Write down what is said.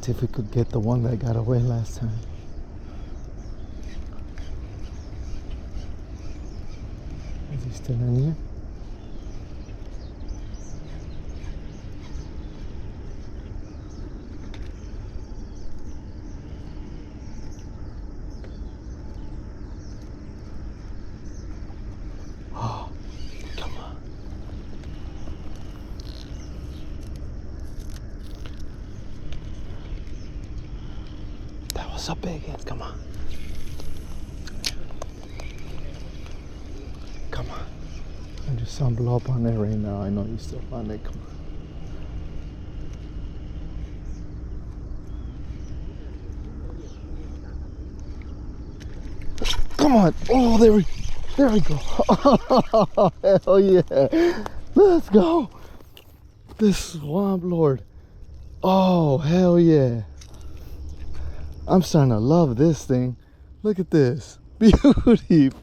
See if we could get the one that got away last time. Is he still in here? Oh, come on. That was a big hit. Come on. Come on. I just saw him blow up on there right now. I know you still on it. Come on. Come on. Oh, there we go. Oh, hell yeah. Let's go. This swamp lord. Oh, hell yeah. I'm starting to love this thing. Look at this. Beauty. Fuck.